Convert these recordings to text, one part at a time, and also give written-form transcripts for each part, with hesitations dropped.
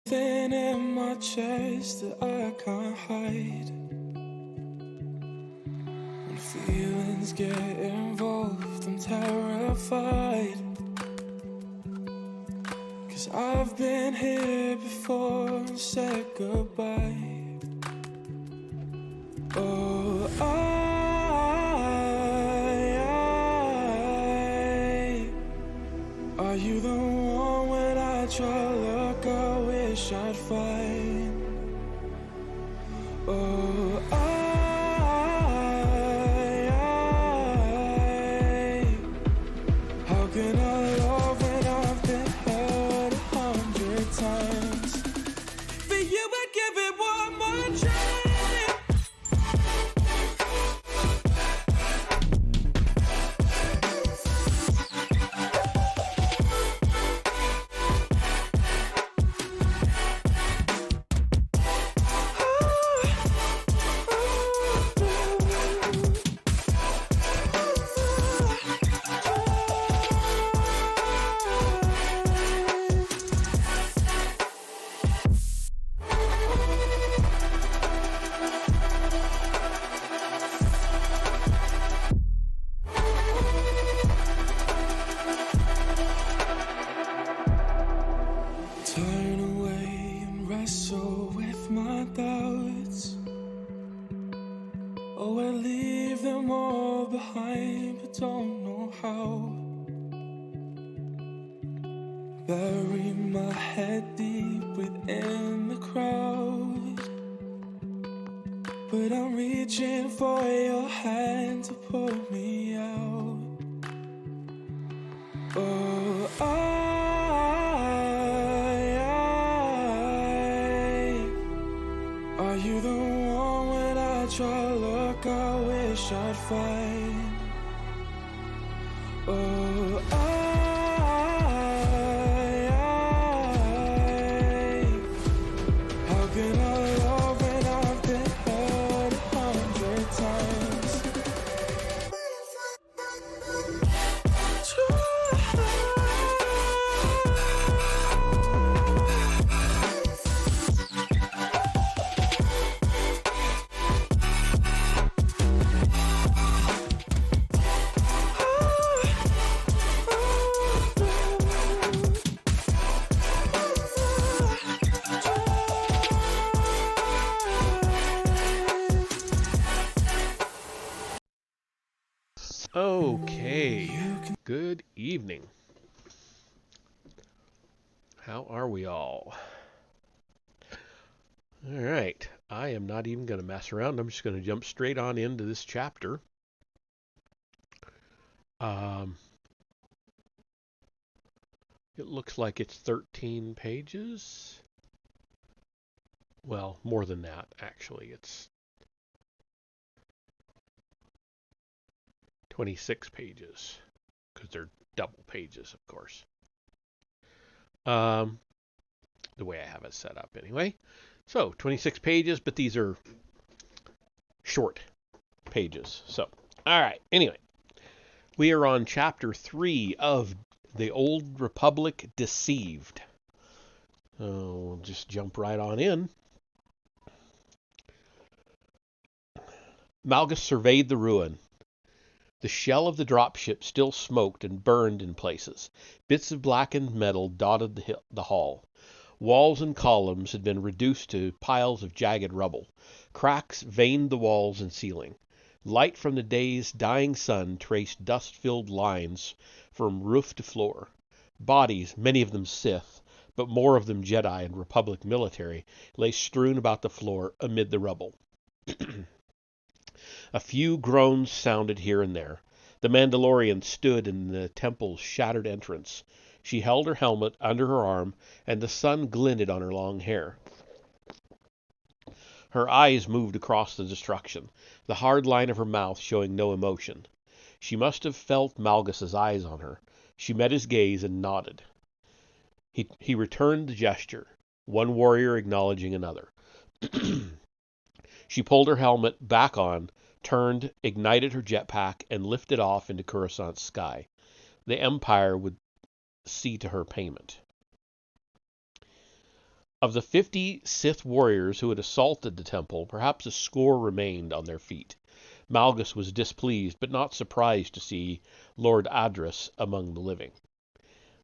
Thin in my chest that I can't hide. When feelings get involved, I'm terrified. 'Cause I've been here before and said goodbye. Oh, are you the one when I try to look, I wish I'd find? Oh, how can I love when I've been hurt 100 times? For you, I give it one more try. Turn away and wrestle with my doubts. Oh, I leave them all behind, but don't know how. Bury my head deep within the crowd, but I'm reaching for your hand to pull me out. Oh, are you the one when I try to look, I wish I'd find? Oh, how can I love when I've been hurt 100 times? Okay, good evening. How are we all? All right, I am not even going to mess around. I'm just going to jump straight on into this chapter. It looks like it's 13 pages. Well, more than that, actually. It's 26 pages, because they're double pages, of course. The way I have it set up, anyway. So, 26 pages, but these are short pages. So, all right. Anyway, we are on chapter 3 of The Old Republic Deceived. We'll just jump right on in. Malgus surveyed the ruin. The shell of the dropship still smoked and burned in places. Bits of blackened metal dotted the hall. Walls and columns had been reduced to piles of jagged rubble. Cracks veined the walls and ceiling. Light from the day's dying sun traced dust-filled lines from roof to floor. Bodies, many of them Sith, but more of them Jedi and Republic military, lay strewn about the floor amid the rubble. A few groans sounded here and there. The Mandalorian stood in the temple's shattered entrance. She held her helmet under her arm, and the sun glinted on her long hair. Her eyes moved across the destruction, the hard line of her mouth showing no emotion. She must have felt Malgus's eyes on her. She met his gaze and nodded. He returned the gesture, one warrior acknowledging another. She pulled her helmet back on, turned, ignited her jetpack, and lifted off into Coruscant's sky. The Empire would see to her payment. Of the 50 Sith warriors who had assaulted the temple, perhaps a score remained on their feet. Malgus was displeased, but not surprised to see Lord Adris among the living.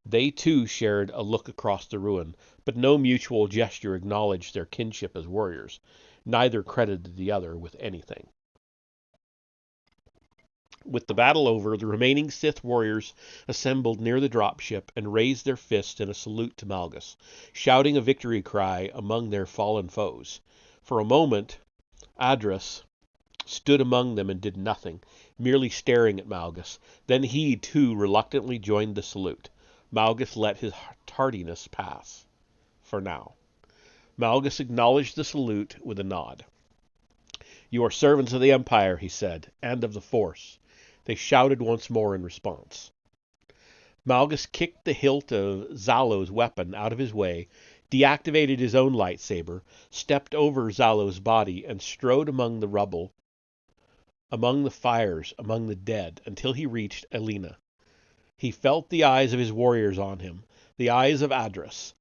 They too shared a look across the ruin, but no mutual gesture acknowledged their kinship as warriors. Neither credited the other with anything. With the battle over, the remaining Sith warriors assembled near the dropship and raised their fists in a salute to Malgus, shouting a victory cry among their fallen foes. For a moment, Adris stood among them and did nothing, merely staring at Malgus. Then he, too, reluctantly joined the salute. Malgus let his tardiness pass, for now. Malgus acknowledged the salute with a nod. "You are servants of the Empire," he said, "and of the Force." They shouted once more in response. Malgus kicked the hilt of Zalo's weapon out of his way, deactivated his own lightsaber, stepped over Zalo's body, and strode among the rubble, among the fires, among the dead, until he reached Alina. He felt the eyes of his warriors on him, the eyes of Adris,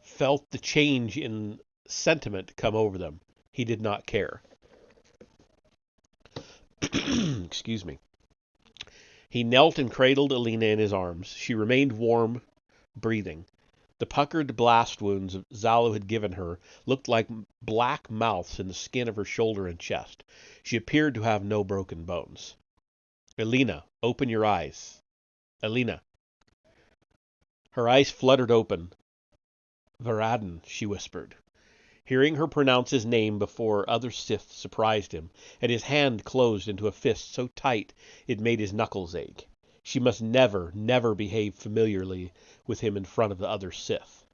felt the change in sentiment come over them. He did not care. Excuse me. He knelt and cradled Alina in his arms. She remained warm, breathing. The puckered blast wounds Zalo had given her looked like black mouths in the skin of her shoulder and chest. She appeared to have no broken bones. "Alina, open your eyes. Alina." Her eyes fluttered open. "Varadin," she whispered. Hearing her pronounce his name before other Sith surprised him, and his hand closed into a fist so tight it made his knuckles ache. She must never, never behave familiarly with him in front of the other Sith.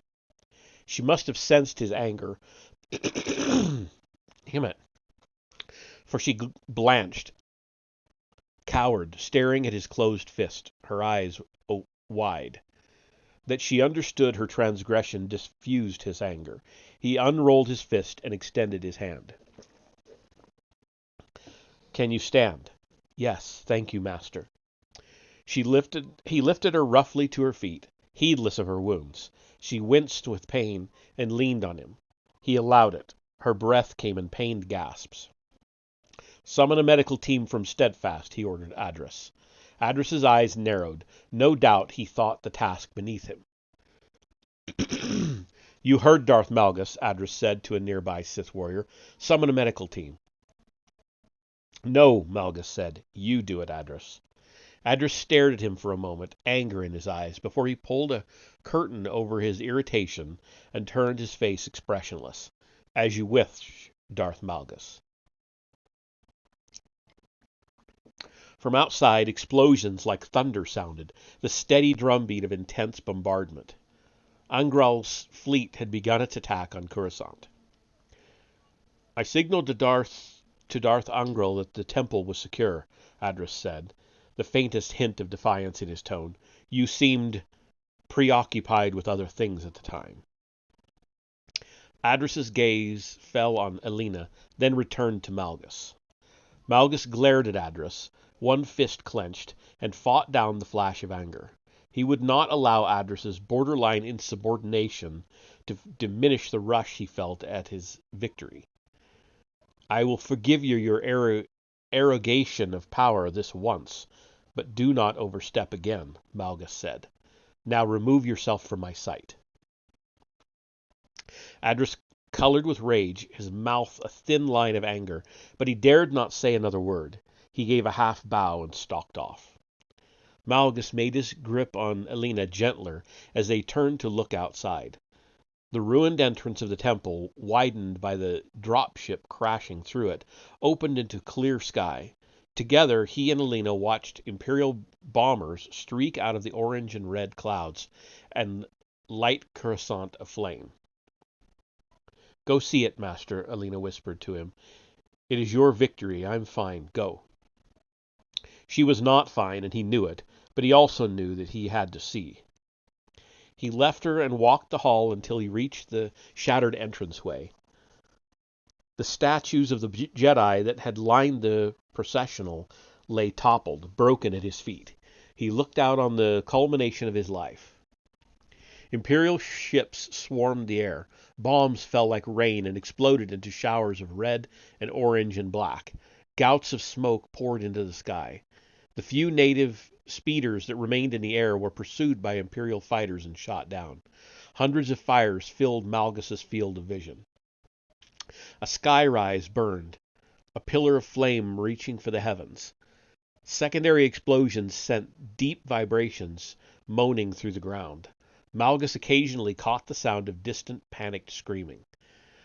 She must have sensed his anger. Damn it. For she blanched, cowered, staring at his closed fist, her eyes wide. That she understood her transgression diffused his anger. He unrolled his fist and extended his hand. "Can you stand?" "Yes, thank you, Master." He lifted her roughly to her feet, heedless of her wounds. She winced with pain and leaned on him. He allowed it. Her breath came in pained gasps. "Summon a medical team from Steadfast," he ordered Adris. Adris's eyes narrowed. No doubt he thought the task beneath him. "You heard Darth Malgus," Adris said to a nearby Sith warrior. "Summon a medical team." "No," Malgus said. "You do it, Adris." Adris stared at him for a moment, anger in his eyes, before he pulled a curtain over his irritation and turned his face expressionless. "As you wish, Darth Malgus." From outside, explosions like thunder sounded, the steady drumbeat of intense bombardment. Angral's fleet had begun its attack on Coruscant. "I signaled to Darth Angral that the temple was secure," Adris said, the faintest hint of defiance in his tone. "You seemed preoccupied with other things at the time." Adris's gaze fell on Alina, then returned to Malgus. Malgus glared at Adris, one fist clenched, and fought down the flash of anger. He would not allow Adris's borderline insubordination to diminish the rush he felt at his victory. "I will forgive you your arrogation of power this once, but do not overstep again," Malgus said. "Now remove yourself from my sight." Adris colored with rage, his mouth a thin line of anger, but he dared not say another word. He gave a half bow and stalked off. Malgus made his grip on Alina gentler as they turned to look outside. The ruined entrance of the temple, widened by the dropship crashing through it, opened into clear sky. Together, he and Alina watched Imperial bombers streak out of the orange and red clouds and light Coruscant aflame. "Go see it, Master," Alina whispered to him. "It is your victory. I'm fine. Go." She was not fine, and he knew it, but he also knew that he had to see. He left her and walked the hall until he reached the shattered entranceway. The statues of the Jedi that had lined the processional lay toppled, broken at his feet. He looked out on the culmination of his life. Imperial ships swarmed the air. Bombs fell like rain and exploded into showers of red and orange and black. Gouts of smoke poured into the sky. The few native speeders that remained in the air were pursued by Imperial fighters and shot down. Hundreds of fires filled Malgus's field of vision. A skyrise burned, a pillar of flame reaching for the heavens. Secondary explosions sent deep vibrations moaning through the ground. Malgus occasionally caught the sound of distant, panicked screaming.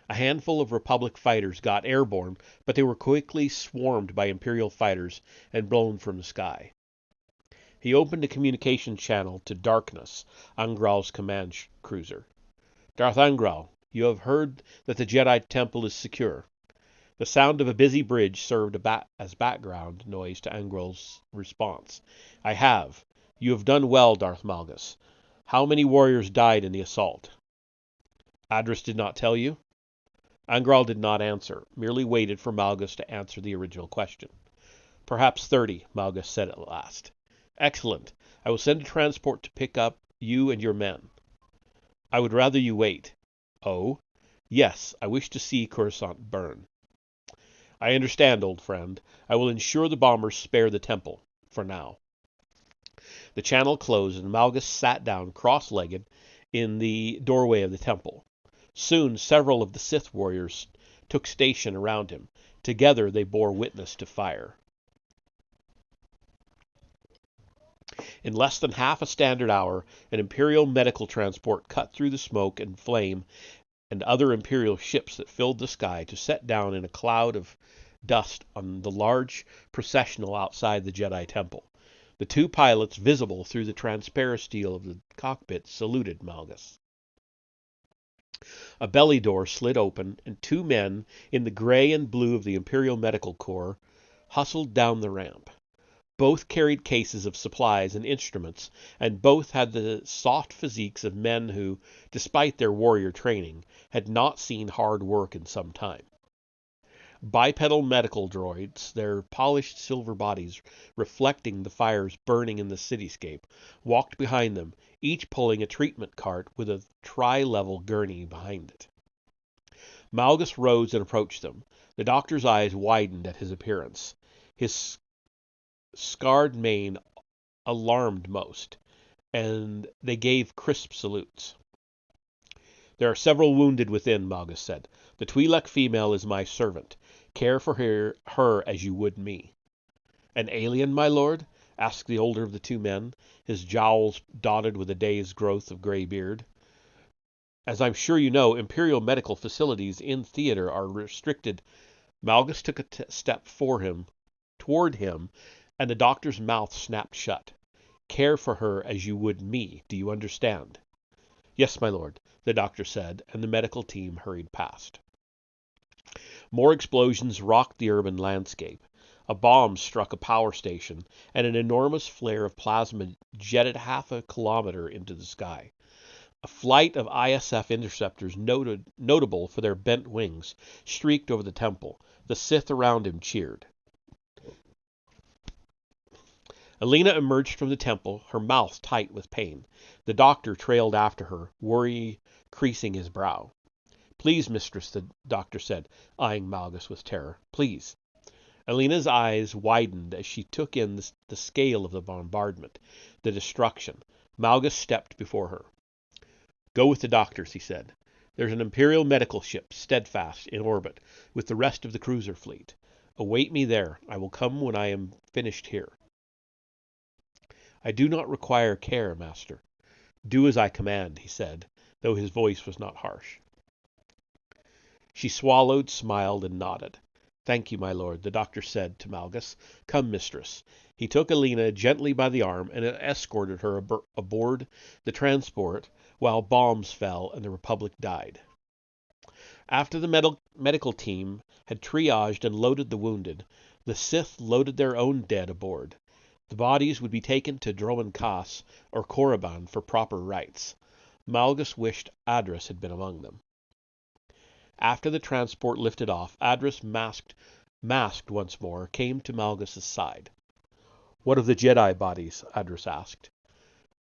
A handful of Republic fighters got airborne, but they were quickly swarmed by Imperial fighters and blown from the sky. He opened a communication channel to Darkness, Angral's command cruiser. Darth Angral, you have heard that the Jedi Temple is secure. The sound of a busy bridge served as background noise to Angral's response. I have. You have done well, Darth Malgus. How many warriors died in the assault? Adris did not tell you? Angral did not answer, merely waited for Malgus to answer the original question. Perhaps 30, Malgus said at last. Excellent. I will send a transport to pick up you and your men. I would rather you wait. Oh? Yes, I wish to see Coruscant burn. I understand, old friend. I will ensure the bombers spare the temple, for now. The channel closed, and Malgus sat down cross-legged in the doorway of the temple. Soon several of the Sith warriors took station around him. Together they bore witness to fire. In less than half a standard hour, an Imperial medical transport cut through the smoke and flame and other Imperial ships that filled the sky to set down in a cloud of dust on the large processional outside the Jedi Temple. The two pilots, visible through the transparent steel of the cockpit, saluted Malgus. A belly door slid open, and two men in the gray and blue of the Imperial Medical Corps hustled down the ramp. Both carried cases of supplies and instruments, and both had the soft physiques of men who, despite their warrior training, had not seen hard work in some time. Bipedal medical droids, their polished silver bodies reflecting the fires burning in the cityscape, walked behind them, each pulling a treatment cart with a tri-level gurney behind it. Malgus rose and approached them. The doctor's eyes widened at his appearance. His scarred mane alarmed most, and they gave crisp salutes. There are several wounded within, Malgus said. The Twi'lek female is my servant. Care for her as you would me. An alien, my lord? Asked the older of the two men, his jowls dotted with a day's growth of gray beard. As I'm sure you know, Imperial medical facilities in theater are restricted. Malgus took a step toward him, and the doctor's mouth snapped shut. Care for her as you would me. Do you understand? Yes, my lord, the doctor said, and the medical team hurried past. More explosions rocked the urban landscape. A bomb struck a power station, and an enormous flare of plasma jetted half a kilometer into the sky. A flight of ISF interceptors, notable for their bent wings, streaked over the temple. The Sith around him cheered. Alina emerged from the temple, her mouth tight with pain. The doctor trailed after her, worry creasing his brow. Please, mistress, the doctor said, eyeing Malgus with terror. Please. Alina's eyes widened as she took in the scale of the bombardment, the destruction. Malgus stepped before her. Go with the doctors, he said. There's an Imperial medical ship, Steadfast, in orbit, with the rest of the cruiser fleet. Await me there. I will come when I am finished here. I do not require care, master. Do as I command, he said, though his voice was not harsh. She swallowed, smiled, and nodded. Thank you, my lord, the doctor said to Malgus. Come, mistress. He took Alina gently by the arm and escorted her aboard the transport while bombs fell and the Republic died. After the medical team had triaged and loaded the wounded, the Sith loaded their own dead aboard. The bodies would be taken to Dromund Kaas or Korriban for proper rites. Malgus wished Adris had been among them. After the transport lifted off, Adris, masked once more, came to Malgus's side. What of the Jedi bodies? Adris asked.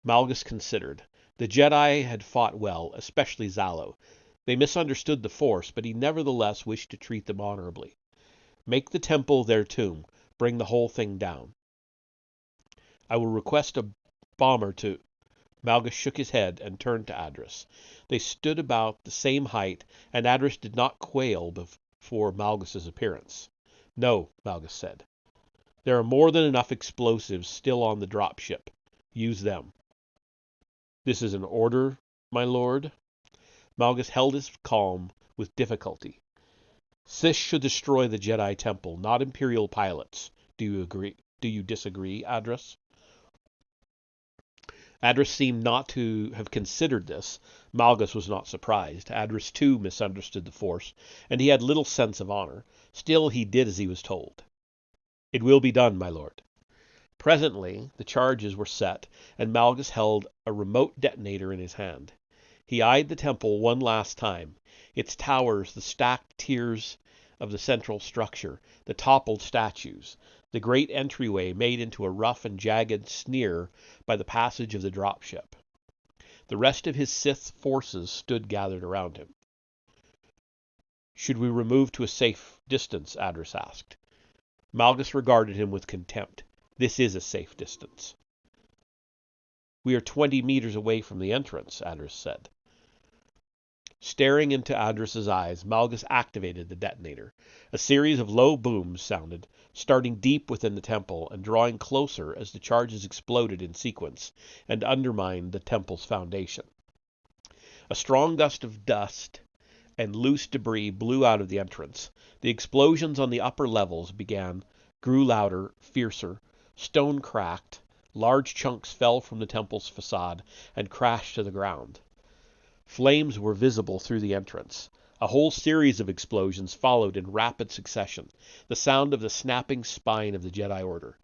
Malgus considered. The Jedi had fought well, especially Zalo. They misunderstood the Force, but he nevertheless wished to treat them honorably. Make the temple their tomb. Bring the whole thing down. I will request a bomber to... Malgus shook his head and turned to Adris. They stood about the same height, and Adris did not quail before Malgus's appearance. No, Malgus said. There are more than enough explosives still on the dropship. Use them. This is an order, my lord? Malgus held his calm with difficulty. Sish should destroy the Jedi Temple, not Imperial pilots. Do you agree? Do you disagree, Adris? Adris seemed not to have considered this. Malgus was not surprised. Adris, too, misunderstood the Force, and he had little sense of honor. Still, he did as he was told. It will be done, my lord. Presently, the charges were set, and Malgus held a remote detonator in his hand. He eyed the temple one last time. Its towers, the stacked tiers of the central structure, the toppled statues, the great entryway made into a rough and jagged sneer by the passage of the dropship. The rest of his Sith forces stood gathered around him. Should we remove to a safe distance? Adris asked. Malgus regarded him with contempt. This is a safe distance. We are 20 meters away from the entrance, Adris said. Staring into Adris's eyes, Malgus activated the detonator. A series of low booms sounded, starting deep within the temple and drawing closer as the charges exploded in sequence and undermined the temple's foundation. A strong gust of dust and loose debris blew out of the entrance. The explosions on the upper levels grew louder, fiercer. Stone cracked. Large chunks fell from the temple's facade and crashed to the ground. Flames were visible through the entrance. A whole series of explosions followed in rapid succession, the sound of the snapping spine of the Jedi Order.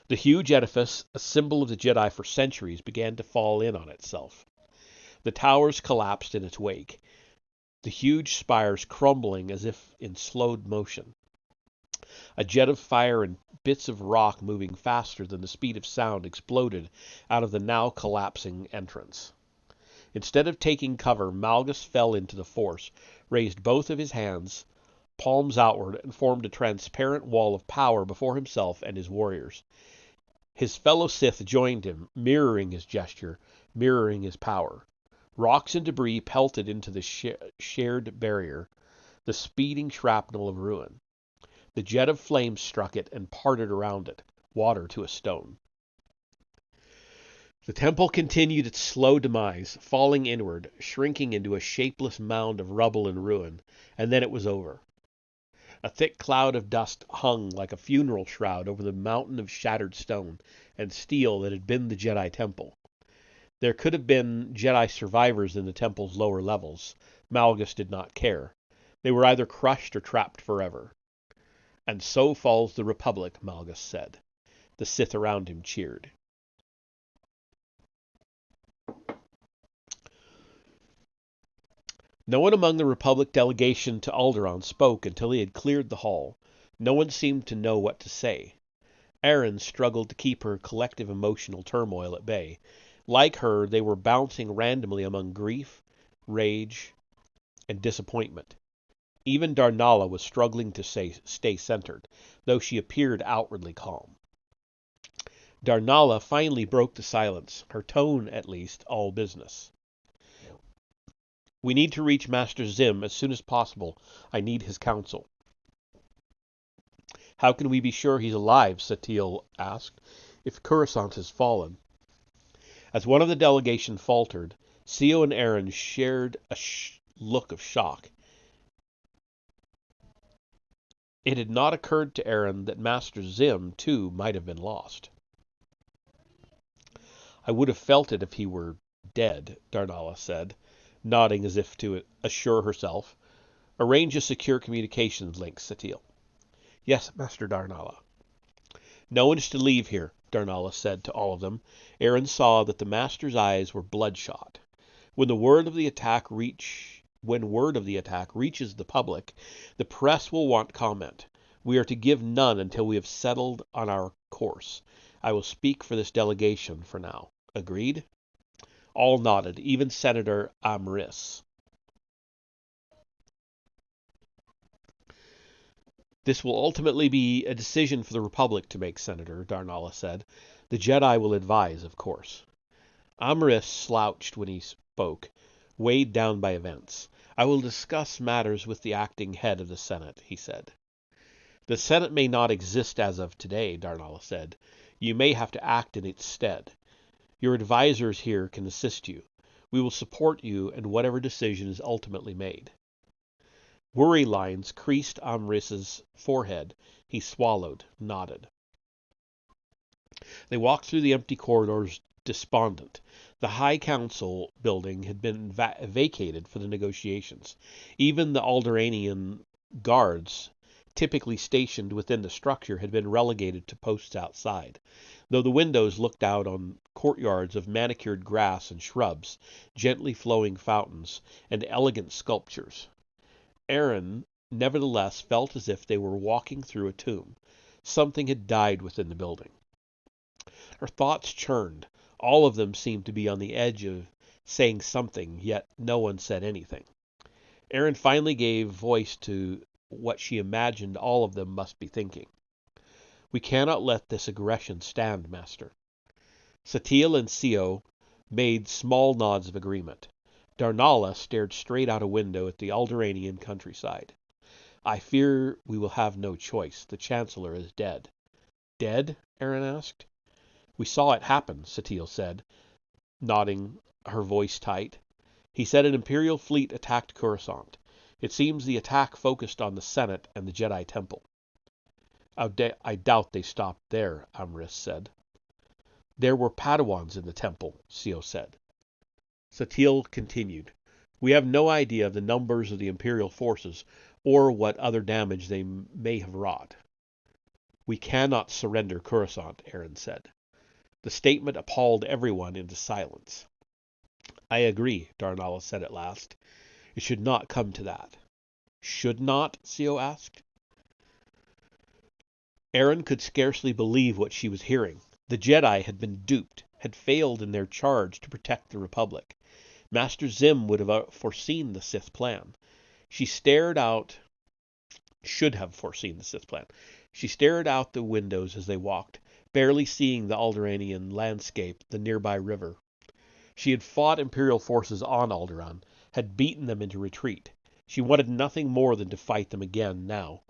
The huge edifice, a symbol of the Jedi for centuries, began to fall in on itself. The towers collapsed in its wake, the huge spires crumbling as if in slowed motion. A jet of fire and bits of rock moving faster than the speed of sound exploded out of the now collapsing entrance. Instead of taking cover, Malgus fell into the Force, raised both of his hands, palms outward, and formed a transparent wall of power before himself and his warriors. His fellow Sith joined him, mirroring his gesture, mirroring his power. Rocks and debris pelted into the shared barrier, the speeding shrapnel of ruin. The jet of flame struck it and parted around it, water to a stone. The temple continued its slow demise, falling inward, shrinking into a shapeless mound of rubble and ruin, and then it was over. A thick cloud of dust hung like a funeral shroud over the mountain of shattered stone and steel that had been the Jedi Temple. There could have been Jedi survivors in the temple's lower levels. Malgus did not care. They were either crushed or trapped forever. And so falls the Republic, Malgus said. The Sith around him cheered. No one among the Republic delegation to Alderaan spoke until he had cleared the hall. No one seemed to know what to say. Aeryn struggled to keep her collective emotional turmoil at bay. Like her, they were bouncing randomly among grief, rage, and disappointment. Even Darnalla was struggling to stay centered, though she appeared outwardly calm. Darnalla finally broke the silence, her tone, at least, all business. We need to reach Master Zim as soon as possible. I need his counsel. How can we be sure he's alive? Satele asked. If Coruscant has fallen. As one of the delegation faltered, Sio and Aeryn shared a look of shock. It had not occurred to Aeryn that Master Zim, too, might have been lost. I would have felt it if he were dead, Darnalla said, nodding as if to assure herself. Arrange a secure communications link, Satele. Yes, Master Darnalla. No one is to leave here, Darnalla said to all of them. Aeryn saw that the Master's eyes were bloodshot. When word of the attack reaches the public, the press will want comment. We are to give none until we have settled on our course. I will speak for this delegation for now. Agreed? All nodded, even Senator Amris. This will ultimately be a decision for the Republic to make, Senator, Darnalla said. The Jedi will advise, of course. Amris slouched when he spoke, weighed down by events. I will discuss matters with the acting head of the Senate, he said. The Senate may not exist as of today, Darnalla said. You may have to act in its stead. Your advisors here can assist you. We will support you in whatever decision is ultimately made. Worry lines creased Amris's forehead. He swallowed, nodded. They walked through the empty corridors, despondent. The High Council building had been vacated for the negotiations. Even the Alderaanian guards, typically stationed within the structure, had been relegated to posts outside, though the windows looked out on courtyards of manicured grass and shrubs, gently flowing fountains, and elegant sculptures. Aeryn, nevertheless, felt as if they were walking through a tomb. Something had died within the building. Her thoughts churned. All of them seemed to be on the edge of saying something, yet no one said anything. Aeryn finally gave voice to what she imagined all of them must be thinking. We cannot let this aggression stand, Master. Satele and Sio made small nods of agreement. Darnalla stared straight out a window at the Alderaanian countryside. I fear we will have no choice. The Chancellor is dead. Dead? Aeryn asked. We saw it happen, Satele said, nodding, her voice tight. He said an Imperial fleet attacked Coruscant. It seems the attack focused on the Senate and the Jedi Temple. I doubt they stopped there, Amris said. There were Padawans in the temple, Sio said. Satele continued. We have no idea of the numbers of the Imperial forces or what other damage they may have wrought. We cannot surrender Coruscant, Aeryn said. The statement appalled everyone into silence. I agree, Darnalla said at last. It should not come to that. Should not? Sio asked. Aeryn could scarcely believe what she was hearing. The Jedi had been duped, had failed in their charge to protect the Republic. Master Zim would have foreseen the Sith plan. Should have foreseen the Sith plan. She stared out the windows as they walked, barely seeing the Alderaanian landscape, the nearby river. She had fought Imperial forces on Alderaan, had beaten them into retreat. She wanted nothing more than to fight them again now.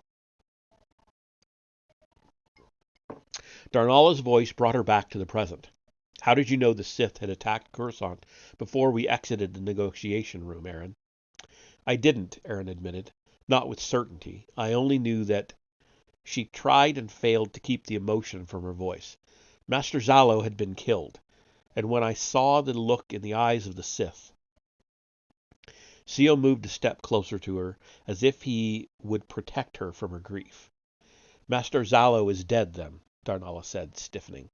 Darnalla's voice brought her back to the present. How did you know the Sith had attacked Coruscant before we exited the negotiation room, Aeryn? I didn't, Aeryn admitted. Not with certainty. I only knew that... She tried and failed to keep the emotion from her voice. Master Zalo had been killed, and when I saw the look in the eyes of the Sith... Sio moved a step closer to her, as if he would protect her from her grief. Master Zalo is dead, then, Darnalla said, stiffening.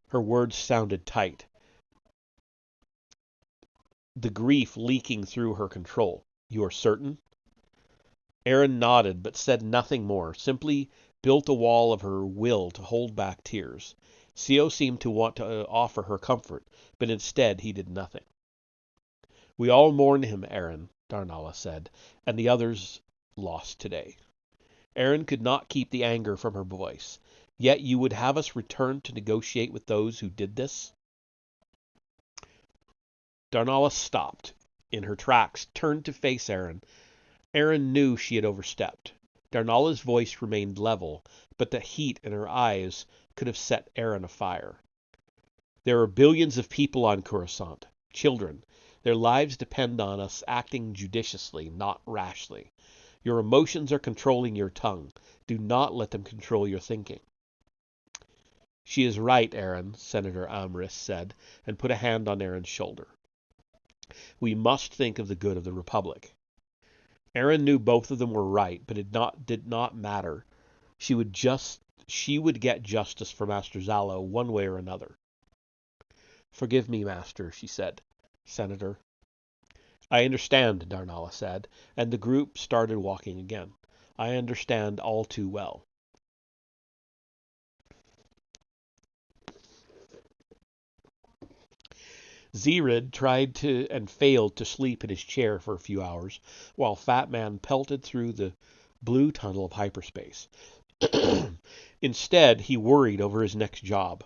Her words sounded tight, the grief leaking through her control. You are certain? Aeryn nodded, but said nothing more, simply built a wall of her will to hold back tears. Sio seemed to want to offer her comfort, but instead he did nothing. We all mourn him, Aeryn, Darnalla said, and the others lost today. Aeryn could not keep the anger from her voice. Yet you would have us return to negotiate with those who did this? Darnalla stopped in her tracks, turned to face Aeryn. Aeryn knew she had overstepped. Darnalla's voice remained level, but the heat in her eyes could have set Aeryn afire. There are billions of people on Coruscant, children. Their lives depend on us acting judiciously, not rashly. Your emotions are controlling your tongue. Do not let them control your thinking. She is right, Aeryn, Senator Amris said, and put a hand on Aeryn's shoulder. We must think of the good of the Republic. Aeryn knew both of them were right, but it did not matter. She would get justice for Master Zalo one way or another. Forgive me, Master, she said. Senator. I understand, Darnalla said, and the group started walking again. I understand all too well. Zerid tried to and failed to sleep in his chair for a few hours, while Fat Man pelted through the blue tunnel of hyperspace. Instead, he worried over his next job.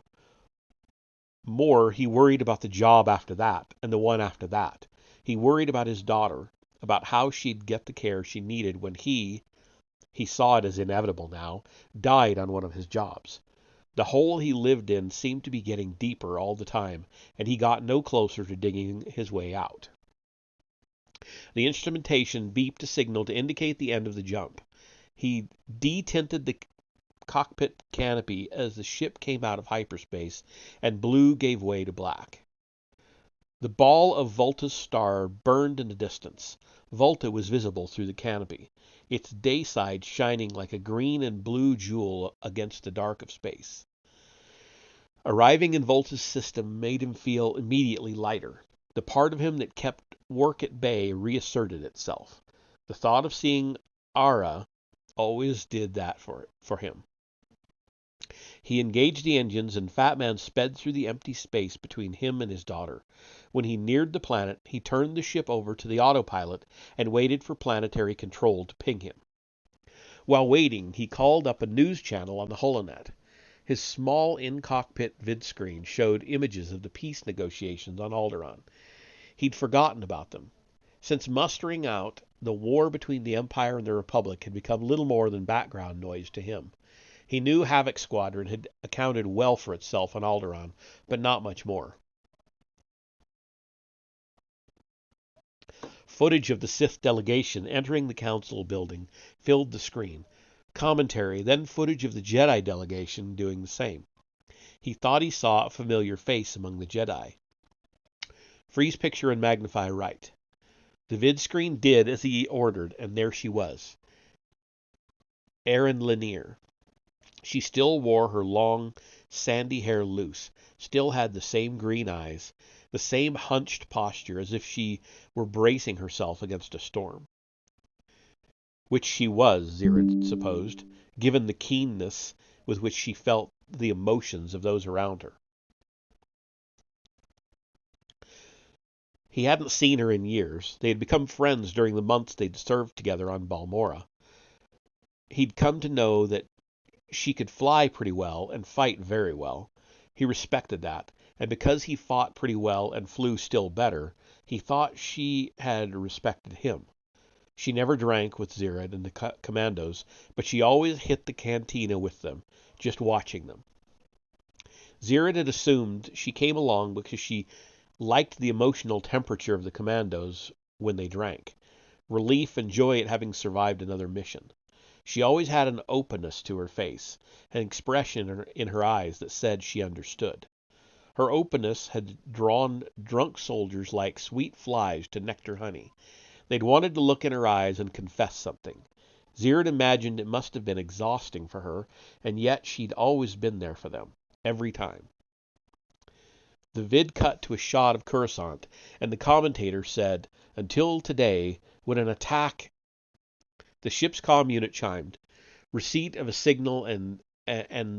More, he worried about the job after that, and the one after that. He worried about his daughter, about how she'd get the care she needed when he saw it as inevitable now, died on one of his jobs. The hole he lived in seemed to be getting deeper all the time, and he got no closer to digging his way out. The instrumentation beeped a signal to indicate the end of the jump. He detinted the cockpit canopy as the ship came out of hyperspace, and blue gave way to black. The ball of Volta's star burned in the distance. Volta was visible through the canopy, its dayside shining like a green and blue jewel against the dark of space. Arriving in Volta's system made him feel immediately lighter. The part of him that kept work at bay reasserted itself. The thought of seeing Ara always did that for him. He engaged the engines, and Fat Man sped through the empty space between him and his daughter. When he neared the planet, he turned the ship over to the autopilot and waited for planetary control to ping him. While waiting, he called up a news channel on the holonet. His small in-cockpit vidscreen showed images of the peace negotiations on Alderaan. He'd forgotten about them. Since mustering out, the war between the Empire and the Republic had become little more than background noise to him. He knew Havoc Squadron had accounted well for itself on Alderaan, but not much more. Footage of the Sith delegation entering the council building filled the screen. Commentary, then footage of the Jedi delegation doing the same. He thought he saw a familiar face among the Jedi. Freeze picture and magnify right. The vid screen did as he ordered, and there she was. Erin Lanier. She still wore her long, sandy hair loose, still had the same green eyes, the same hunched posture as if she were bracing herself against a storm. Which she was, Zerid supposed, given the keenness with which she felt the emotions of those around her. He hadn't seen her in years. They had become friends during the months they'd served together on Balmorra. He'd come to know that she could fly pretty well and fight very well. He respected that, and because he fought pretty well and flew still better, he thought she had respected him. She never drank with Zerid and the commandos, but she always hit the cantina with them, just watching them. Zerid had assumed she came along because she liked the emotional temperature of the commandos when they drank, relief and joy at having survived another mission. She always had an openness to her face, an expression in her eyes that said she understood. Her openness had drawn drunk soldiers like sweet flies to nectar honey. They'd wanted to look in her eyes and confess something. Zerid imagined it must have been exhausting for her, and yet she'd always been there for them, every time. The vid cut to a shot of Coruscant, and the commentator said, "Until today, when an attack..." The ship's comm unit chimed. Receipt of a signal, and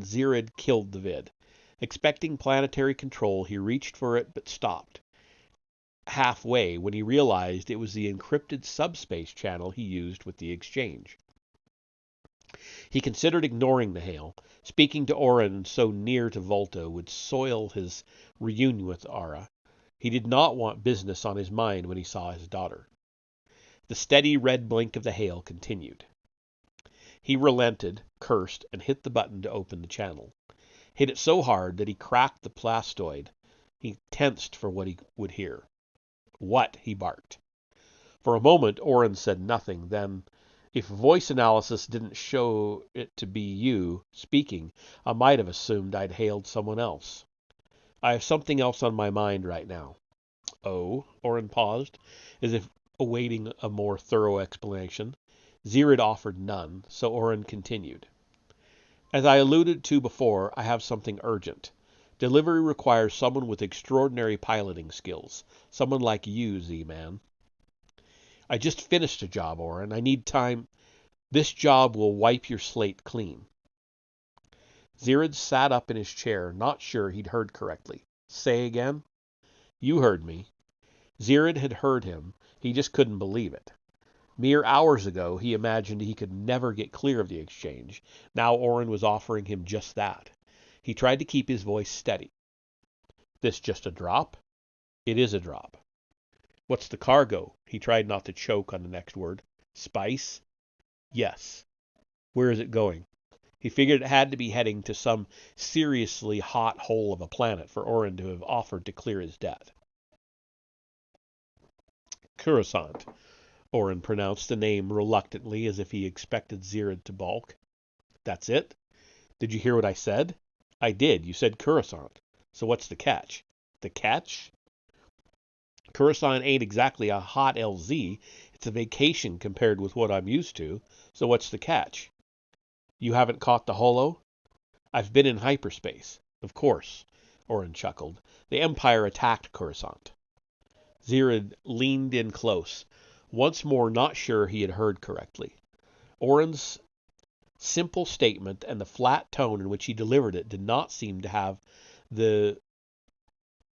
Zerid killed the vid. Expecting planetary control, he reached for it but stopped halfway when he realized it was the encrypted subspace channel he used with the exchange. He considered ignoring the hail. Speaking to Orin so near to Volta would soil his reunion with Ara. He did not want business on his mind when he saw his daughter. The steady red blink of the hail continued. He relented, cursed, and hit the button to open the channel. Hit it so hard that he cracked the plastoid. He tensed for what he would hear. "What?" he barked. For a moment, Orin said nothing. Then, "If voice analysis didn't show it to be you speaking, I might have assumed I'd hailed someone else. I have something else on my mind right now." "Oh?" Orin paused, as if awaiting a more thorough explanation. Zerid offered none, so Orin continued. "As I alluded to before, I have something urgent. Delivery requires someone with extraordinary piloting skills. Someone like you, Z-Man." "I just finished a job, Orin. I need time. This job will wipe your slate clean." Zerid sat up in his chair, not sure he'd heard correctly. "Say again?" You heard me. Zirid had heard him. He just couldn't believe it. Mere hours ago, he imagined he could never get clear of the exchange. Now Orin was offering him just that. He tried to keep his voice steady. This just a drop? It is a drop. What's the cargo? He tried not to choke on the next word. Spice? Yes. Where is it going? He figured it had to be heading to some seriously hot hole of a planet for Orin to have offered to clear his debt. Coruscant. Orin pronounced the name reluctantly, as if he expected Zirid to balk. That's it? Did you hear what I said? I did. You said Coruscant. So what's the catch? The catch? Coruscant ain't exactly a hot LZ. It's a vacation compared with what I'm used to. So what's the catch? You haven't caught the holo? I've been in hyperspace. Of course, Orin chuckled. The Empire attacked Coruscant. Zirid leaned in close, once more not sure he had heard correctly. Orin's simple statement and the flat tone in which he delivered it did not seem to have the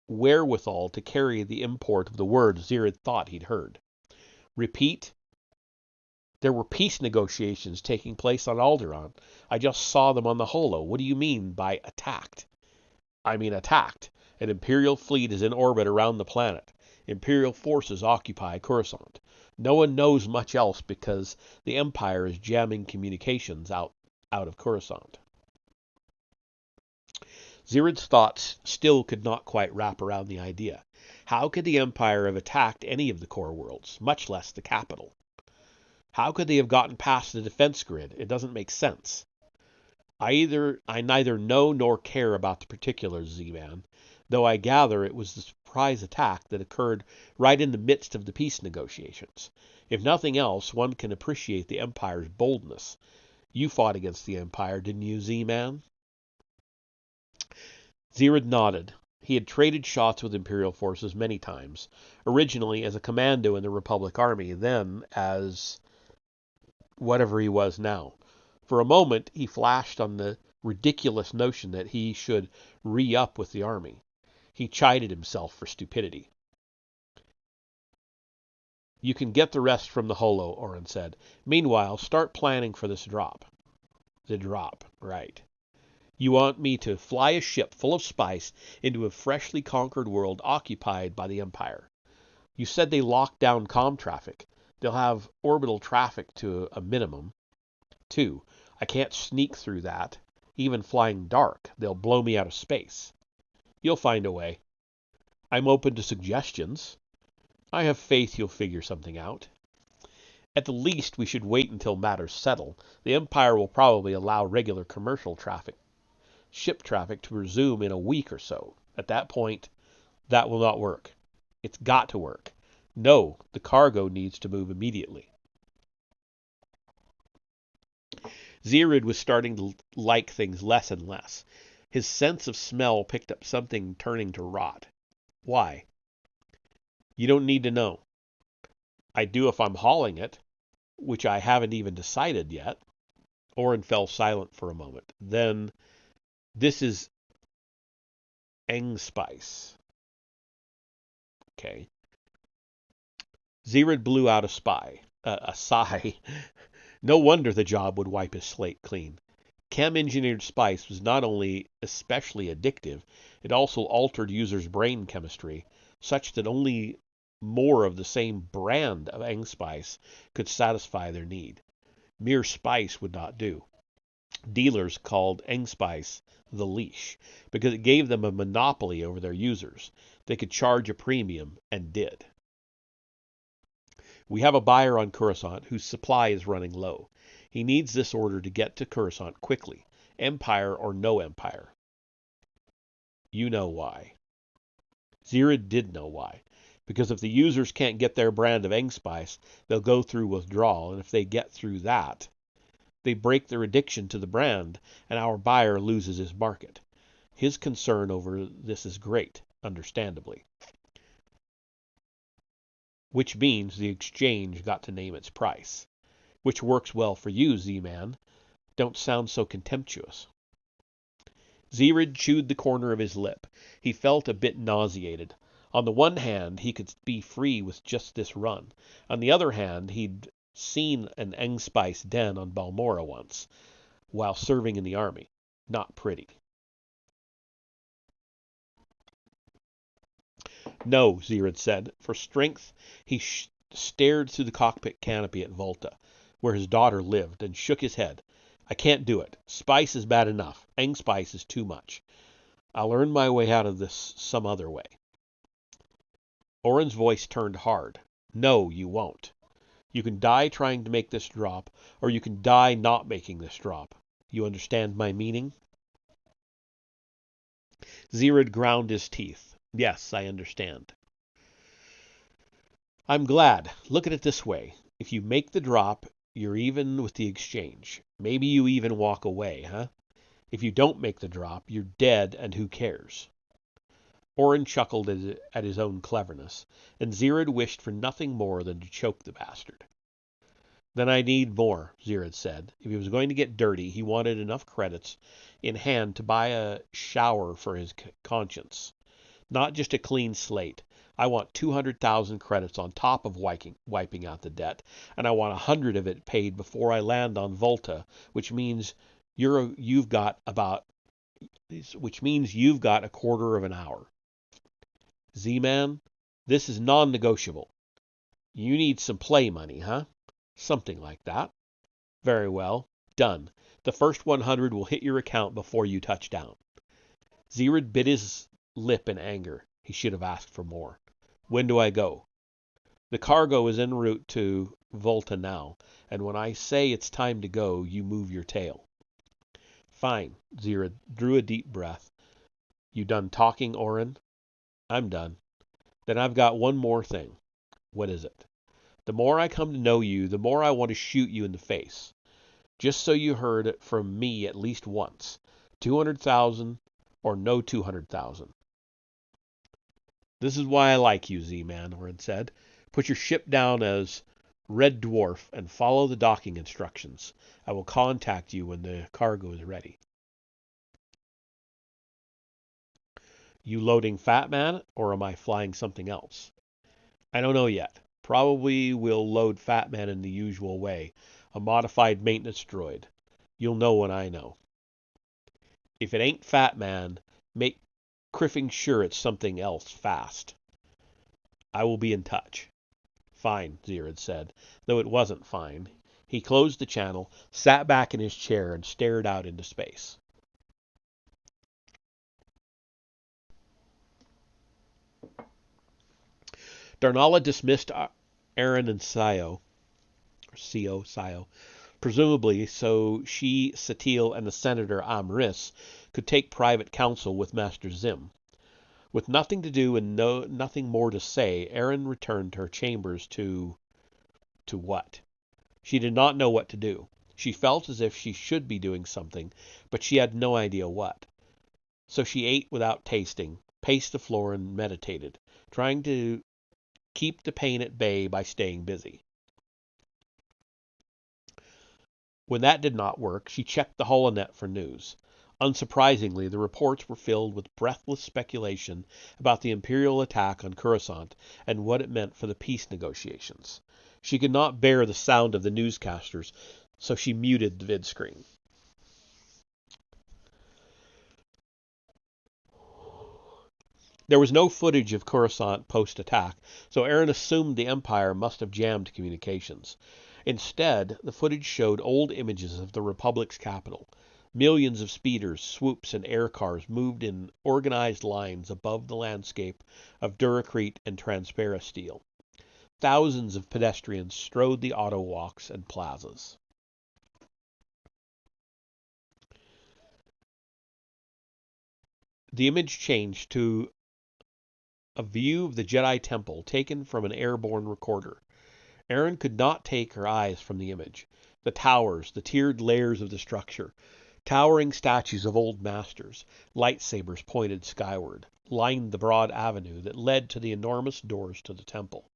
wherewithal to carry the import of the words Zirid thought he'd heard. Repeat. There were peace negotiations taking place on Alderaan. I just saw them on the holo. What do you mean by attacked? I mean attacked. An Imperial fleet is in orbit around the planet. Imperial forces occupy Coruscant. No one knows much else because the Empire is jamming communications out of Coruscant. Zirid's thoughts still could not quite wrap around the idea. How could the Empire have attacked any of the core worlds, much less the capital? How could they have gotten past the defense grid? It doesn't make sense. I neither know nor care about the particulars, Z-Man, though I gather it was the surprise attack that occurred right in the midst of the peace negotiations. If nothing else, one can appreciate the Empire's boldness. You fought against the Empire, didn't you, Z-Man? Zirid nodded. He had traded shots with Imperial forces many times, originally as a commando in the Republic Army, then as whatever he was now. For a moment, he flashed on the ridiculous notion that he should re-up with the army. He chided himself for stupidity. You can get the rest from the holo, Orin said. Meanwhile, start planning for this drop. The drop, right. You want me to fly a ship full of spice into a freshly conquered world occupied by the Empire. You said they locked down comm traffic. They'll have orbital traffic to a minimum. 2. I can't sneak through that. Even flying dark, they'll blow me out of space. You'll find a way. I'm open to suggestions. I have faith you'll figure something out. At the least, we should wait until matters settle. The Empire will probably allow regular commercial traffic, ship traffic, to resume in a week or so. At that point, that will not work. It's got to work. No, the cargo needs to move immediately. Zirid was starting to like things less and less. His sense of smell picked up something turning to rot. Why? You don't need to know. I do if I'm hauling it, which I haven't even decided yet. Orin fell silent for a moment. Then, this is Engspice. Okay. Zirid blew out a sigh. No wonder the job would wipe his slate clean. Chem-engineered spice was not only especially addictive, it also altered users' brain chemistry, such that only more of the same brand of Engspice could satisfy their need. Mere spice would not do. Dealers called Engspice the leash, because it gave them a monopoly over their users. They could charge a premium, and did. We have a buyer on Coruscant whose supply is running low. He needs this order to get to Coruscant quickly, Empire or no Empire. You know why. Zirid did know why. Because if the users can't get their brand of Engspice, they'll go through withdrawal, and if they get through that, they break their addiction to the brand, and our buyer loses his market. His concern over this is great, understandably. Which means the exchange got to name its price. Which works well for you, Z-Man. Don't sound so contemptuous. Zirid chewed the corner of his lip. He felt a bit nauseated. On the one hand, he could be free with just this run. On the other hand, he'd seen an Engspice den on Balmora once, while serving in the army. Not pretty. No, Zirad said. For strength, he stared through the cockpit canopy at Volta, where his daughter lived, and shook his head. I can't do it. Spice is bad enough. Engspice is too much. I'll earn my way out of this some other way. Oren's voice turned hard. No, you won't. You can die trying to make this drop, or you can die not making this drop. You understand my meaning? Zirad ground his teeth. Yes, I understand. I'm glad. Look at it this way. If you make the drop, you're even with the exchange. Maybe you even walk away, huh? If you don't make the drop, you're dead, and who cares? Oren chuckled at his own cleverness, and Zirad wished for nothing more than to choke the bastard. Then I need more, Zirad said. If he was going to get dirty, he wanted enough credits in hand to buy a shower for his conscience. Not just a clean slate. I want 200,000 credits on top of wiping out the debt, and I want 100 of it paid before I land on Volta, which means you've got a quarter of an hour. Z-Man, this is non-negotiable. You need some play money, huh? Something like that. Very well. Done. The first 100 will hit your account before you touch down. Zirad bit his lip in anger. He should have asked for more. When do I go? The cargo is en route to Volta now, and when I say it's time to go, you move your tail. Fine. Zirad drew a deep breath. You done talking, Oren? I'm done. Then I've got one more thing. What is it? The more I come to know you, the more I want to shoot you in the face. Just so you heard it from me at least once. 200,000 or no 200,000. This is why I like you, Z-Man, Oren said. Put your ship down as Red Dwarf and follow the docking instructions. I will contact you when the cargo is ready. You loading Fat Man, or am I flying something else? I don't know yet. Probably we'll load Fat Man in the usual way, a modified maintenance droid. You'll know when I know. If it ain't Fat Man, make criffing sure it's something else fast. I will be in touch. Fine, Zirad said, though it wasn't fine. He closed the channel, sat back in his chair, and stared out into space. Darnala dismissed Aaron and Sio, presumably so she, Satil, and the Senator Amris could take private counsel with Master Zim. With nothing to do and nothing more to say, Aaron returned to her chambers to what? She did not know what to do. She felt as if she should be doing something, but she had no idea what. So she ate without tasting, paced the floor, and meditated, trying to keep the pain at bay by staying busy. When that did not work, she checked the holonet for news. Unsurprisingly, the reports were filled with breathless speculation about the Imperial attack on Coruscant and what it meant for the peace negotiations. She could not bear the sound of the newscasters, so she muted the vid screen. There was no footage of Coruscant post-attack, so Aaron assumed the Empire must have jammed communications. Instead, the footage showed old images of the Republic's capital. Millions of speeders, swoops, and air cars moved in organized lines above the landscape of Duracrete and Transpera steel. Thousands of pedestrians strode the autowalks and plazas. The image changed to a view of the Jedi Temple taken from an airborne recorder. Aaron could not take her eyes from the image. The towers, the tiered layers of the structure, towering statues of old masters, lightsabers pointed skyward, lined the broad avenue that led to the enormous doors to the temple.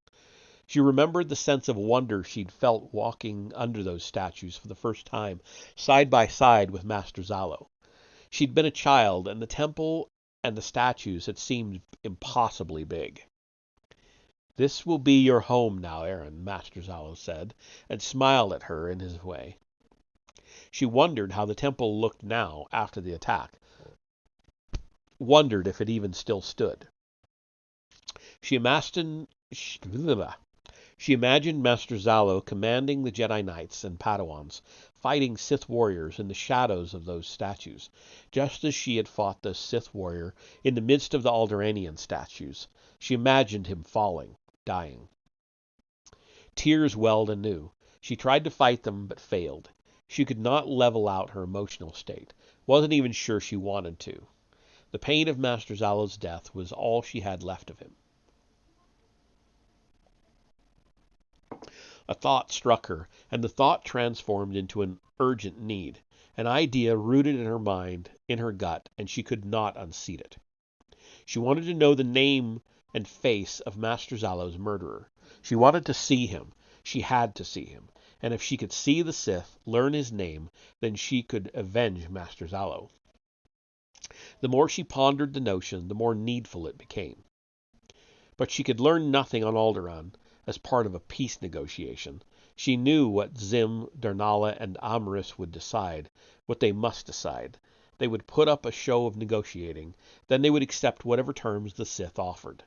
She remembered the sense of wonder she'd felt walking under those statues for the first time, side by side with Master Zalo. She'd been a child, and the temple and the statues had seemed impossibly big. "This will be your home now, Aaron," Master Zalo said, and smiled at her in his way. She wondered how the temple looked now after the attack, wondered if it even still stood. She imagined Master Zalo commanding the Jedi Knights and Padawans, fighting Sith warriors in the shadows of those statues, just as she had fought the Sith warrior in the midst of the Alderaanian statues. She imagined him falling, dying. Tears welled anew. She tried to fight them, but failed. She could not level out her emotional state. Wasn't even sure she wanted to. The pain of Master Zalo's death was all she had left of him. A thought struck her, and the thought transformed into an urgent need, an idea rooted in her mind, in her gut, and she could not unseat it. She wanted to know the name and face of Master Zalo's murderer. She wanted to see him. She had to see him. And if she could see the Sith, learn his name, then she could avenge Master Zalo. The more she pondered the notion, the more needful it became. But she could learn nothing on Alderaan as part of a peace negotiation. She knew what Zim, Darnala, and Amris would decide, what they must decide. They would put up a show of negotiating, then they would accept whatever terms the Sith offered.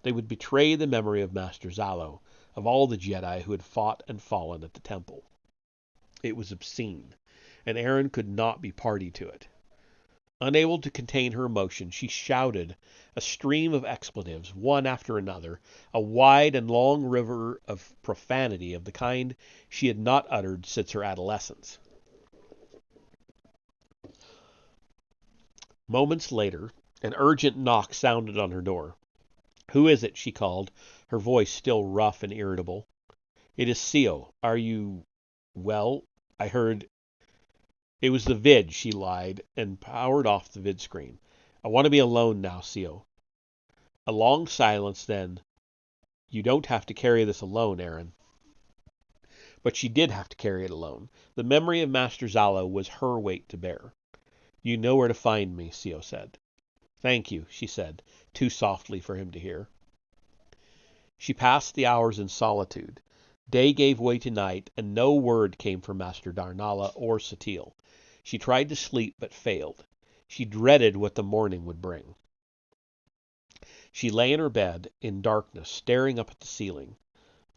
They would betray the memory of Master Zalo, of all the Jedi who had fought and fallen at the temple. It was obscene, and Aaron could not be party to it. Unable to contain her emotion, she shouted a stream of expletives, one after another, a wide and long river of profanity of the kind she had not uttered since her adolescence. Moments later, an urgent knock sounded on her door. "Who is it?" she called, her voice still rough and irritable. "It is Sio. Are you... well, I heard..." It was the vid, she lied, and powered off the vid screen. "I want to be alone now, Sio." A long silence, then, "You don't have to carry this alone, Aaron." But she did have to carry it alone. The memory of Master Zalo was her weight to bear. "You know where to find me," Sio said. "Thank you," she said, too softly for him to hear. She passed the hours in solitude. Day gave way to night, and no word came from Master Darnala or Satele. She tried to sleep, but failed. She dreaded what the morning would bring. She lay in her bed, in darkness, staring up at the ceiling.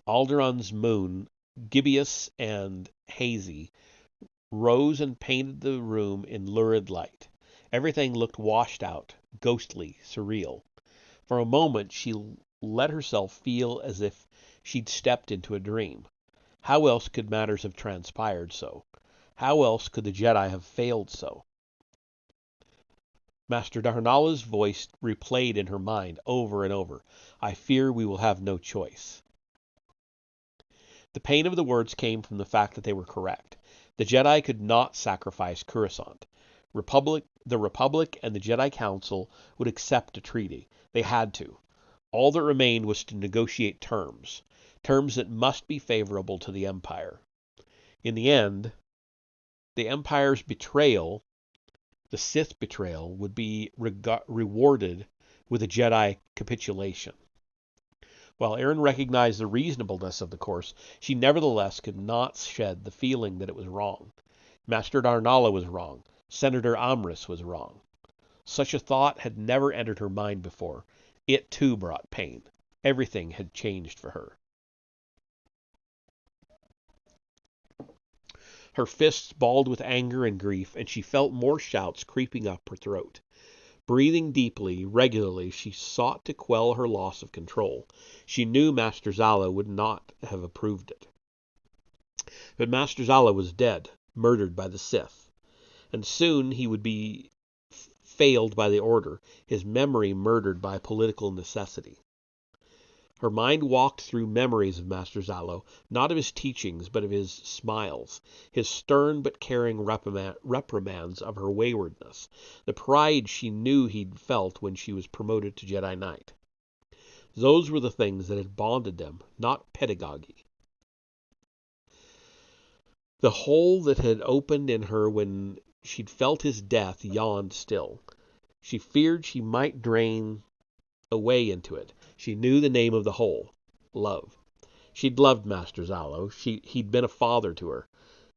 Alderaan's moon, gibbous and hazy, rose and painted the room in lurid light. Everything looked washed out, ghostly, surreal. For a moment she let herself feel as if she'd stepped into a dream. How else could matters have transpired so? How else could the Jedi have failed so? Master Darnala's voice replayed in her mind over and over. "I fear we will have no choice." The pain of the words came from the fact that they were correct. The Jedi could not sacrifice Coruscant. The Republic and the Jedi Council would accept a treaty. They had to. All that remained was to negotiate terms that must be favorable to the Empire. In the end, the Empire's betrayal, the Sith betrayal, would be rewarded with a Jedi capitulation. While Aaron recognized the reasonableness of the course, she nevertheless could not shed the feeling that it was wrong. Master Darnala was wrong. Senator Amris was wrong. Such a thought had never entered her mind before. It, too, brought pain. Everything had changed for her. Her fists balled with anger and grief, and she felt more shouts creeping up her throat. Breathing deeply, regularly, she sought to quell her loss of control. She knew Master Zalo would not have approved it. But Master Zalo was dead, murdered by the Sith. And soon he would be failed by the Order, his memory murdered by political necessity. Her mind walked through memories of Master Zalo, not of his teachings, but of his smiles, his stern but caring reprimands of her waywardness, the pride she knew he'd felt when she was promoted to Jedi Knight. Those were the things that had bonded them, not pedagogy. The hole that had opened in her when she'd felt his death yawned still. She feared she might drain away into it. She knew the name of the hole. Love. She'd loved Master Zalo. He'd been a father to her.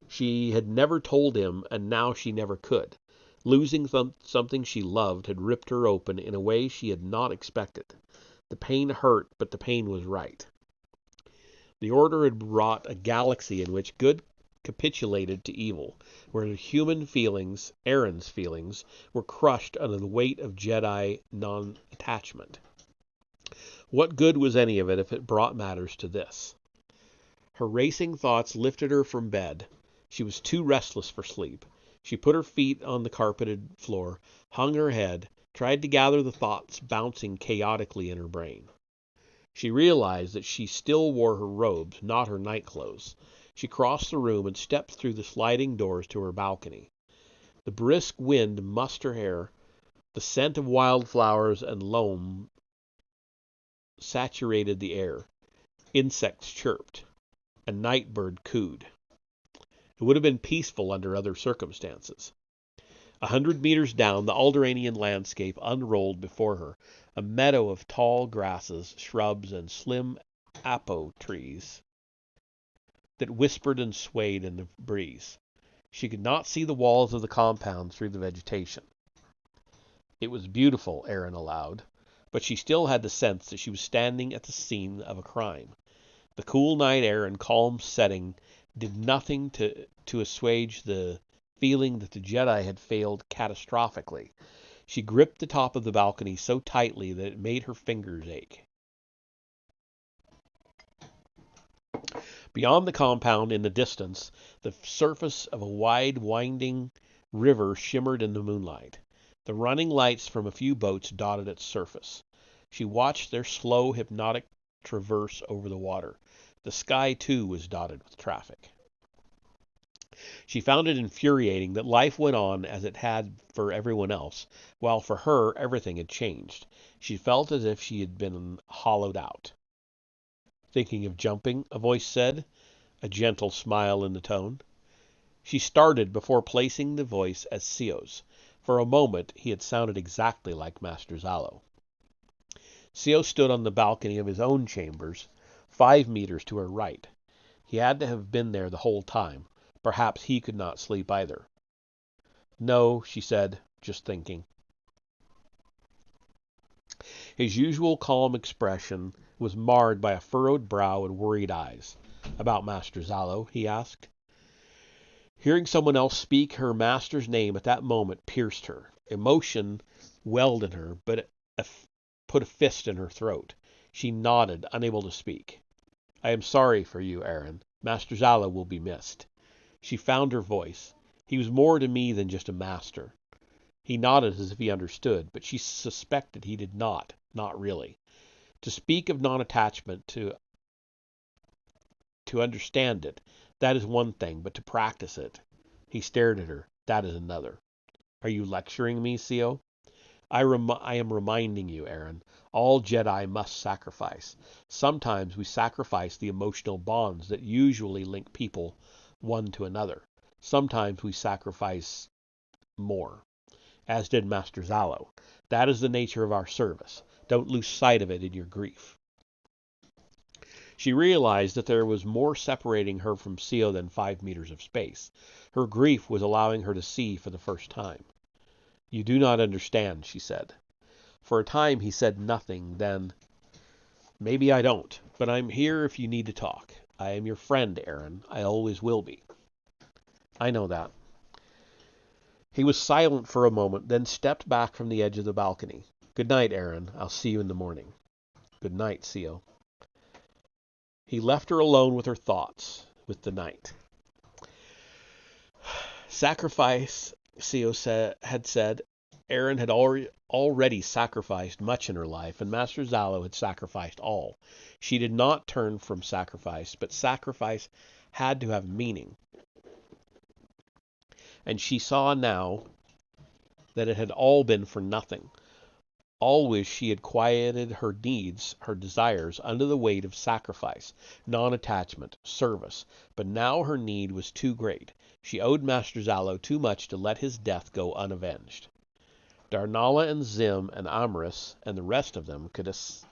She had never told him, and now she never could. Losing something she loved had ripped her open in a way she had not expected. The pain hurt, but the pain was right. The Order had brought a galaxy in which good capitulated to evil, where human feelings, Erin's feelings, were crushed under the weight of Jedi non-attachment. What good was any of it if it brought matters to this? Her racing thoughts lifted her from bed. She was too restless for sleep. She put her feet on the carpeted floor, hung her head, tried to gather the thoughts bouncing chaotically in her brain. She realized that she still wore her robes, not her nightclothes. She crossed the room and stepped through the sliding doors to her balcony. The brisk wind mussed her hair. The scent of wildflowers and loam saturated the air. Insects chirped. A night bird cooed. It would have been peaceful under other circumstances. 100 meters down, the Alderaanian landscape unrolled before her, a meadow of tall grasses, shrubs, and slim apo trees that whispered and swayed in the breeze. She could not see the walls of the compound through the vegetation. It was beautiful, Erin allowed, but she still had the sense that she was standing at the scene of a crime. The cool night air and calm setting did nothing to assuage the feeling that the Jedi had failed catastrophically. She gripped the top of the balcony so tightly that it made her fingers ache. Beyond the compound, in the distance, the surface of a wide, winding river shimmered in the moonlight. The running lights from a few boats dotted its surface. She watched their slow, hypnotic traverse over the water. The sky, too, was dotted with traffic. She found it infuriating that life went on as it had for everyone else, while for her everything had changed. She felt as if she had been hollowed out. Thinking of jumping, a voice said, a gentle smile in the tone. She started before placing the voice as Sio's. For a moment he had sounded exactly like Master Zalo. Sio stood on the balcony of his own chambers, 5 meters to her right. He had to have been there the whole time. Perhaps he could not sleep either. No, she said, just thinking. His usual calm expression was marred by a furrowed brow and worried eyes. About Master Zalo, he asked. Hearing someone else speak her master's name at that moment pierced her. Emotion welled in her, but put a fist in her throat. She nodded, unable to speak. I am sorry for you, Erin. Master Zalo will be missed. She found her voice. He was more to me than just a master. He nodded as if he understood, but she suspected he did not really. To speak of non-attachment, to understand it, that is one thing, but to practice it, he stared at her, that is another. Are you lecturing me, Sio? I am reminding you, Erin, all Jedi must sacrifice. Sometimes we sacrifice the emotional bonds that usually link people one to another. Sometimes we sacrifice more, as did Master Zalo. That is the nature of our service. Don't lose sight of it in your grief. She realized that there was more separating her from Sio than 5 meters of space. Her grief was allowing her to see for the first time. You do not understand, she said. For a time he said nothing, then, maybe I don't, but I'm here if you need to talk. I am your friend, Erin. I always will be. I know that. He was silent for a moment, then stepped back from the edge of the balcony. Good night, Erin. I'll see you in the morning. Good night, Sio. He left her alone with her thoughts, with the night. Sacrifice, Sio had said. Erin had already sacrificed much in her life, and Master Zalo had sacrificed all. She did not turn from sacrifice, but sacrifice had to have meaning. And she saw now that it had all been for nothing. Always she had quieted her needs, her desires, under the weight of sacrifice, non-attachment, service. But now her need was too great. She owed Master Zalo too much to let his death go unavenged. Darnalla and Zim and Amris and the rest of them could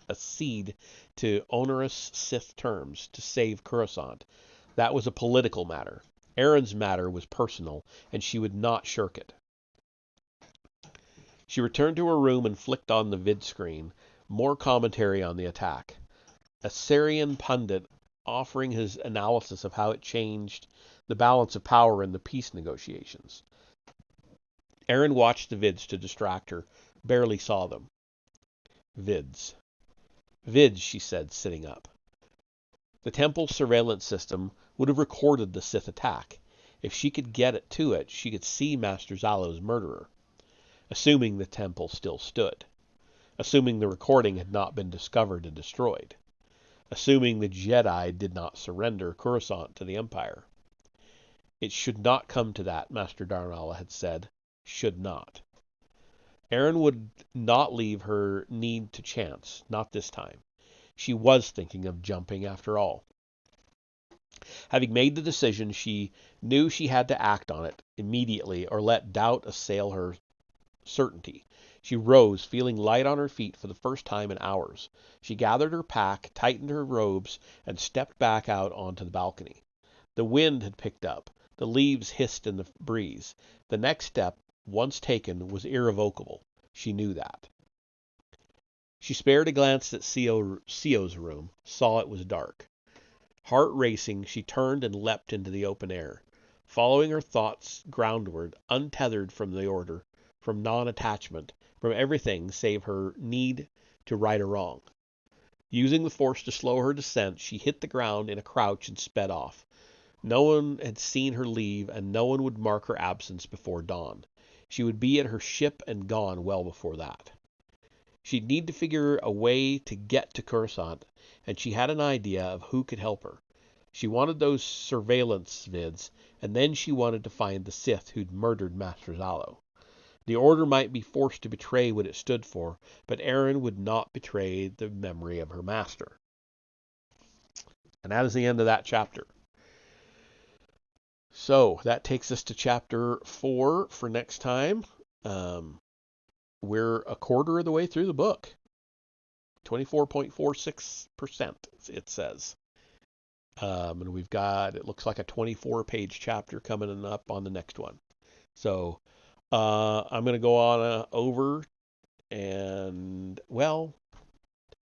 accede to onerous Sith terms to save Coruscant. That was a political matter. Erin's matter was personal, and she would not shirk it. She returned to her room and flicked on the vid screen. More commentary on the attack. A Sarian pundit offering his analysis of how it changed the balance of power in the peace negotiations. Erin watched the vids to distract her, barely saw them. Vids. Vids, she said, sitting up. The temple's surveillance system would have recorded the Sith attack. If she could get it to it, she could see Master Zalo's murderer. Assuming the temple still stood. Assuming the recording had not been discovered and destroyed. Assuming the Jedi did not surrender Coruscant to the Empire. It should not come to that, Master Darnalla had said. Should not. Erin would not leave her need to chance, not this time. She was thinking of jumping after all. Having made the decision, she knew she had to act on it immediately or let doubt assail her certainty. She rose, feeling light on her feet for the first time in hours. She gathered her pack, tightened her robes, and stepped back out onto the balcony. The wind had picked up. The leaves hissed in the breeze. The next step, once taken, was irrevocable. She knew that. She spared a glance at Sio's room, saw it was dark. Heart racing, she turned and leapt into the open air, following her thoughts groundward, untethered from the order, from non-attachment, from everything save her need to right a wrong. Using the force to slow her descent, she hit the ground in a crouch and sped off. No one had seen her leave, and no one would mark her absence before dawn. She would be at her ship and gone well before that. She'd need to figure a way to get to Coruscant, and she had an idea of who could help her. She wanted those surveillance vids, and then she wanted to find the Sith who'd murdered Master Zalo. The Order might be forced to betray what it stood for, but Erin would not betray the memory of her master. And that is the end of that chapter. So, that takes us to chapter 4 for next time. We're a quarter of the way through the book. 24.46%, it says. And we've got, it looks like a 24-page chapter coming up on the next one. So, I'm going to go on over and, well,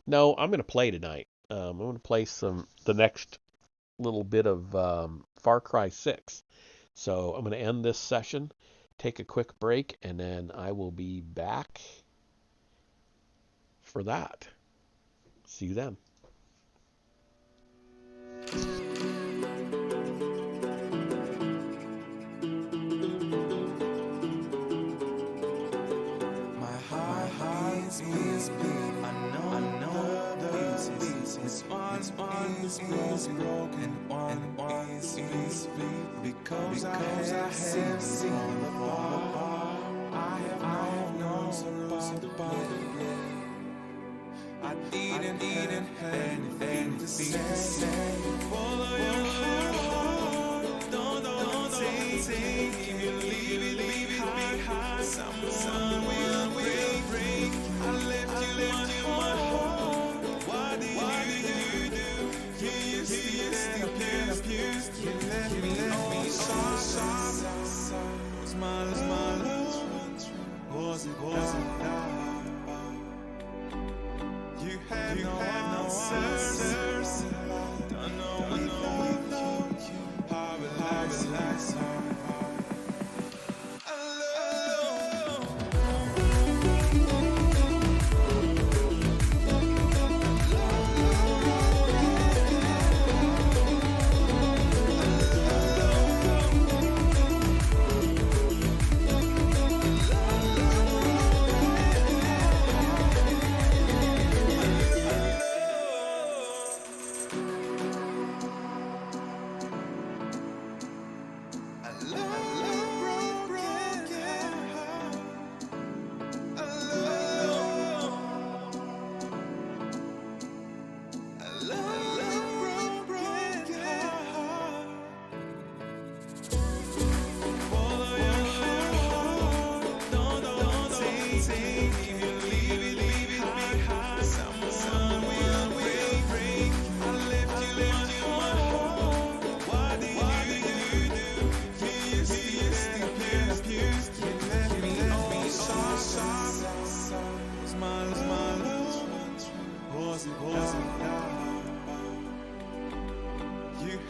no, I'm going to play tonight. I'm going to play the next little bit of Far Cry 6. So I'm going to end this session, take a quick break, and then I will be back for that. See you then. My heart is beating. I know the pieces. One is broken, one is beat. Because I have seen the bar. I have known sorrows about it. I didn't have anything to say. Follow your heart. Don't take it. Leave it behind. Someone will break. I left you my heart. What did you do? You used to abuse. You left me soft. Was my love? Was it that? You have no answers. Don't know without you. How relax.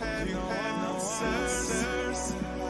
have no answers.